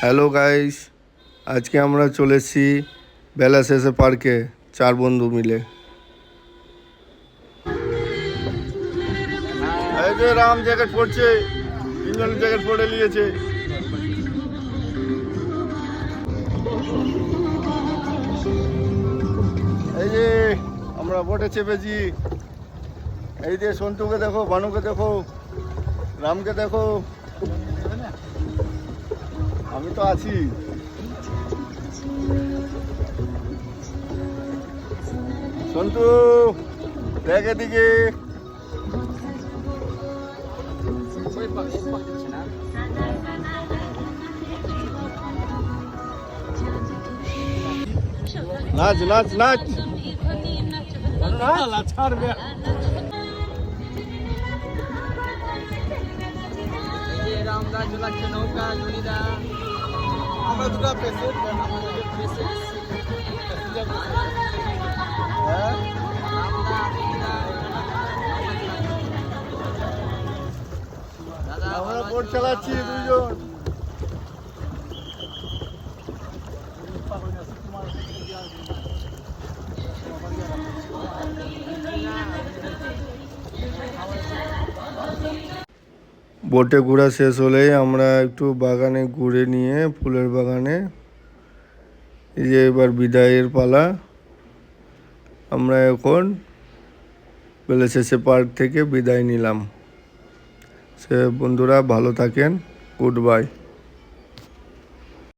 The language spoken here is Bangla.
হ্যালো গাইস, আজকে আমরা চলেছি বেলা শেষে পার্কে 4 বন্ধু মিলে। এই যে রাম জ্যাকেট পরছে, 3 জন জ্যাকেট পরে নিয়েছে। এই যে আমরা বোটে চেপেছি। এই যে সন্তুকে দেখো, ভানুকে দেখো, রামকে দেখো, আমি তো আছি। সন্তু দেখ এদিকে। নাচ নাচ নাচ ছাড়বে। আমরা চলাচ্ছে নৌকা জনিদা, আমরা দুটা পেসেন্ট আমরা বোট চালাচ্ছি দুইজন। বোটে ঘোরা শেষ হলেই আমরা একটু বাগানে ঘুরে নিয়ে, ফুলের বাগানে, এই যে এবার বিদায়ের পালা। আমরা এখন বেলেশেষে পার্ক থেকে বিদায় নিলাম। সে বন্ধুরা ভালো থাকেন, গুড বাই।